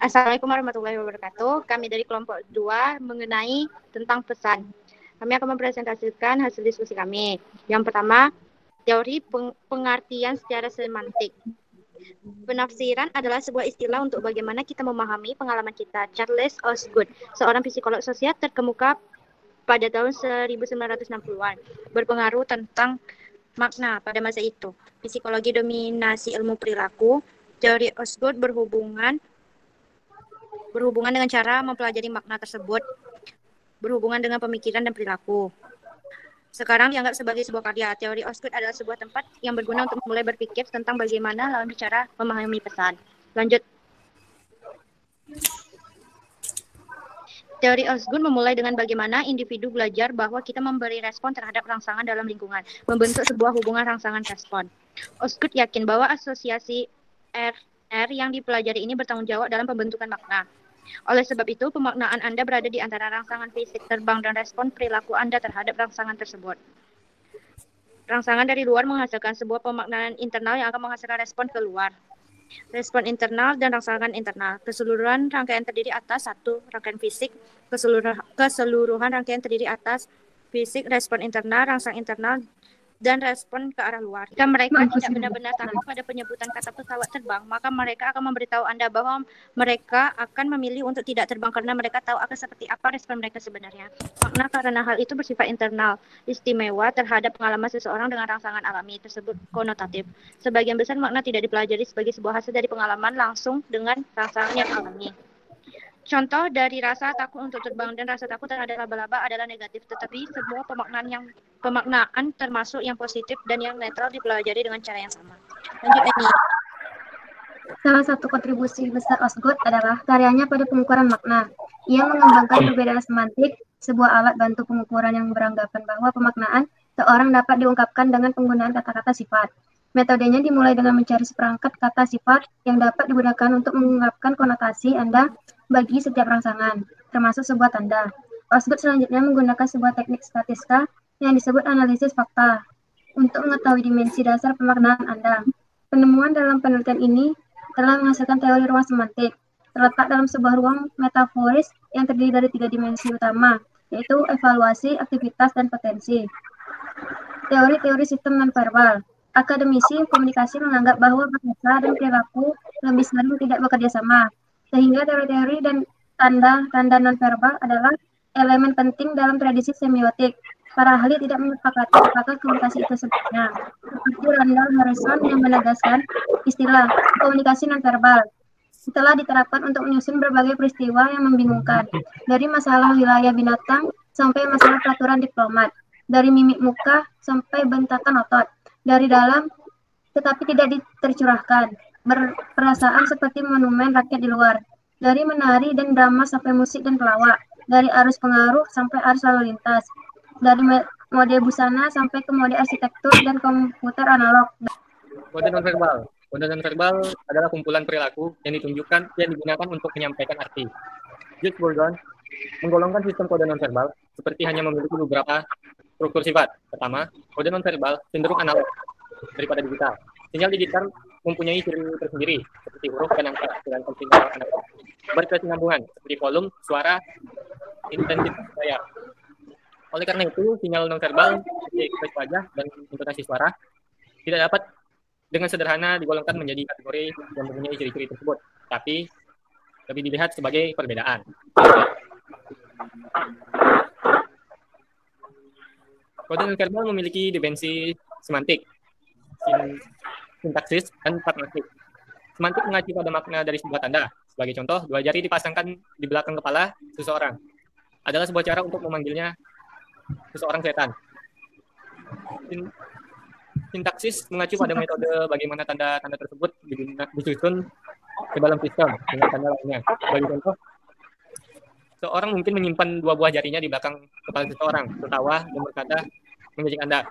Assalamualaikum warahmatullahi wabarakatuh. Kami dari kelompok 2 mengenai tentang pesan. Kami akan mempresentasikan hasil diskusi kami. Yang pertama, teori pengertian secara semantik. Penafsiran adalah sebuah istilah untuk bagaimana kita memahami pengalaman kita. Charles Osgood, seorang psikolog sosial terkemuka pada tahun 1960-an, berpengaruh tentang makna pada masa itu. Psikologi dominasi ilmu perilaku. Teori Osgood berhubungan dengan cara mempelajari makna tersebut, berhubungan dengan pemikiran dan perilaku. Sekarang dianggap sebagai sebuah karya. Teori Osgood adalah sebuah tempat yang berguna untuk mulai berpikir tentang bagaimana lawan bicara memahami pesan. Lanjut. Teori Osgood memulai dengan bagaimana individu belajar bahwa kita memberi respon terhadap rangsangan dalam lingkungan, membentuk sebuah hubungan rangsangan-respon. Osgood yakin bahwa asosiasi R yang dipelajari ini bertanggung jawab dalam pembentukan makna. Oleh sebab itu, pemaknaan Anda berada di antara rangsangan fisik terbang dan respon perilaku Anda terhadap rangsangan tersebut. Rangsangan dari luar menghasilkan sebuah pemaknaan internal yang akan menghasilkan respon keluar. Respon internal dan rangsangan internal. Keseluruhan rangkaian terdiri atas satu rangkaian fisik, keseluruhan rangkaian terdiri atas fisik, respon internal, rangsang internal, dan respon ke arah luar. Jika mereka tidak benar-benar takut pada penyebutan kata pesawat terbang, maka mereka akan memberitahu Anda bahwa mereka akan memilih untuk tidak terbang karena mereka tahu akan seperti apa respon mereka sebenarnya. Makna karena hal itu bersifat internal, istimewa terhadap pengalaman seseorang dengan rangsangan alami tersebut konotatif. Sebagian besar makna tidak dipelajari sebagai sebuah hasil dari pengalaman langsung dengan rangsangan yang alami. Contoh dari rasa takut untuk terbang dan rasa takut terhadap laba-laba adalah negatif, tetapi semua pemaknaan termasuk yang positif dan yang netral dipelajari dengan cara yang sama. Lanjut, Eni. Salah satu kontribusi besar Osgood adalah karyanya pada pengukuran makna. Ia mengembangkan perbedaan semantik, sebuah alat bantu pengukuran yang beranggapan bahwa pemaknaan seorang dapat diungkapkan dengan penggunaan kata-kata sifat. Metodenya dimulai dengan mencari seperangkat kata sifat yang dapat digunakan untuk mengungkapkan konotasi Anda bagi setiap rangsangan, termasuk sebuah tanda. Osgood selanjutnya menggunakan sebuah teknik statistika yang disebut analisis fakta untuk mengetahui dimensi dasar pemaknaan Anda. Penemuan dalam penelitian ini telah menghasilkan teori ruang semantik, terletak dalam sebuah ruang metaforis yang terdiri dari 3 dimensi utama, yaitu evaluasi, aktivitas, dan potensi. Teori-teori sistem nonverbal. Akademisi komunikasi menganggap bahwa bahasa dan perilaku lebih sering tidak bekerja sama, sehingga teori-teori dan tanda-tanda nonverbal adalah elemen penting dalam tradisi semiotik. Para ahli tidak menyepakati apakah komunikasi itu sebenarnya, seperti Randall Harrison yang menegaskan istilah komunikasi nonverbal telah diterapkan untuk menyusun berbagai peristiwa yang membingungkan, dari masalah wilayah binatang sampai masalah peraturan diplomat, dari mimik muka sampai bentakan otot, dari dalam tetapi tidak tercurahkan, berperasaan seperti monumen rakyat di luar, dari menari dan drama sampai musik dan pelawak, dari arus pengaruh sampai arus lalu lintas, dari mode busana sampai ke mode arsitektur dan komputer analog. Kode nonverbal. Kode nonverbal adalah kumpulan perilaku yang digunakan untuk menyampaikan arti. Jules Bourgon menggolongkan sistem kode nonverbal seperti hanya memiliki beberapa struktur sifat. Pertama, kode nonverbal cenderung analog daripada digital. Sinyal digital mempunyai ciri tersendiri seperti huruf dan angka, sedangkan sinyal analog berkesinambungan seperti volume, suara, intensitas gaya. Oleh karena itu, sinyal nonverbal seperti ekspresi wajah dan intonasi suara tidak dapat dengan sederhana digolongkan menjadi kategori yang mempunyai ciri-ciri tersebut, tapi lebih dilihat sebagai perbedaan. Kode nonverbal memiliki dimensi semantik, sintaksis, dan pragmatik. Semantik mengacu pada makna dari sebuah tanda. Sebagai contoh, 2 jari dipasangkan di belakang kepala seseorang adalah sebuah cara untuk memanggilnya seseorang setan. Sintaksis mengacu pada metode bagaimana tanda-tanda tersebut disusun ke dalam sistem dengan tanda lainnya. Sebagai contoh, seorang mungkin menyimpan 2 buah jarinya di belakang kepala seseorang, tertawa dan berkata mengejek Anda.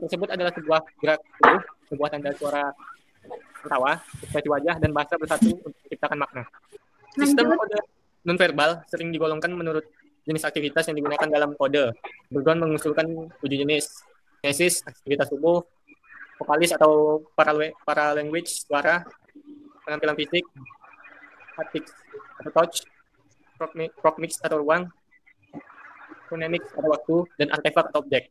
Tersebut adalah sebuah gerak tubuh, sebuah tanda suara tertawa, ekspresi wajah, dan bahasa bersatu untuk menciptakan makna. Sistem kode nonverbal sering digolongkan menurut jenis aktivitas yang digunakan dalam kode. Bourgon mengusulkan 7 jenis: kinesis, aktivitas tubuh; vokalis atau paralanguage, suara; penampilan fisik; haptics, atau touch, proxemics atau ruang, phonemics atau waktu, dan artefak atau objek.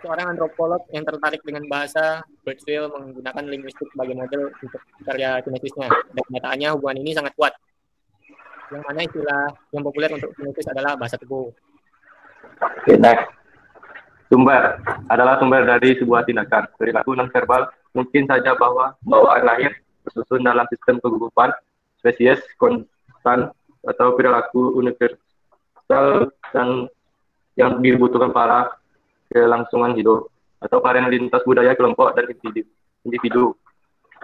Seorang antropolog yang tertarik dengan bahasa, Birchfield menggunakan linguistik sebagai model untuk karya kinesisnya. Dan kenyataannya hubungan ini sangat kuat. Yang mana istilah yang populer untuk kinesis adalah bahasa tubuh. Okay, next. Sumber adalah sumber dari sebuah tindakan. Perilaku non-verbal mungkin saja bahwa bawaan lahir tersusun dalam sistem kegugupan, spesies, konstan, atau perilaku universal yang dibutuhkan para kelangsungan hidup, atau varian lintas budaya kelompok dan individu.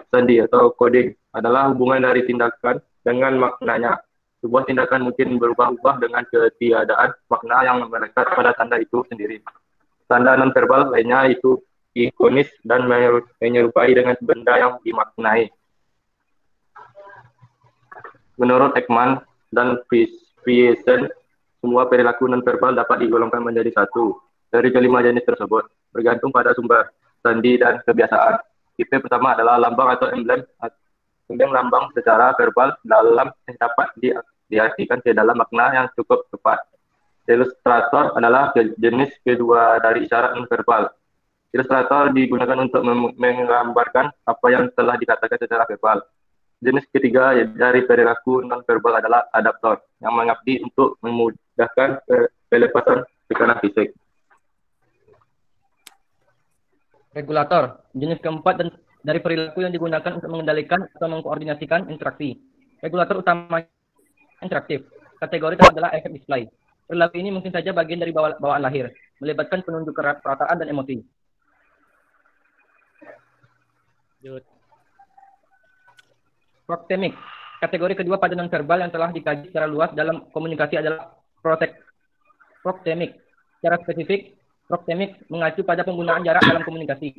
Sandi atau coding adalah hubungan dari tindakan dengan maknanya. Sebuah tindakan mungkin berubah-ubah dengan ketiadaan makna yang melekat pada tanda itu sendiri. Tanda nonverbal lainnya itu ikonis dan menyerupai dengan benda yang dimaknai. Menurut Ekman dan Friesen, semua perilaku nonverbal dapat digolongkan menjadi satu dari kelima jenis tersebut, bergantung pada sumber, sandi, dan kebiasaan. Tipe pertama adalah lambang atau emblem. Emblem lambang secara verbal dapat diartikan ke dalam makna yang cukup tepat. Ilustrator adalah jenis kedua dari isyarat nonverbal. Ilustrator digunakan untuk menggambarkan apa yang telah dikatakan secara verbal. Jenis ketiga dari perilaku nonverbal adalah adaptor, yang mengabdi untuk memudahkan pelepasan tekanan fisik. Regulator, jenis keempat dari perilaku yang digunakan untuk mengendalikan atau mengkoordinasikan interaksi. Regulator utamanya interaktif. Kategori adalah efek display. Perilaku ini mungkin saja bagian dari bawaan lahir, melibatkan penunjuk perasaan dan emosi. Proxemic. Kategori kedua pada nonverbal yang telah dikaji secara luas dalam komunikasi adalah proxemic. Secara spesifik, proxemic mengacu pada penggunaan jarak dalam komunikasi.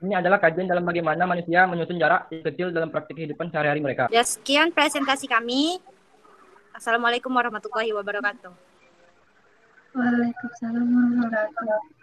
Ini adalah kajian dalam bagaimana manusia menyusun jarak yang kecil dalam praktik kehidupan sehari-hari mereka. Ya, sekian presentasi kami. Assalamualaikum warahmatullahi wabarakatuh. Waalaikumsalam warahmatullahi wabarakatuh.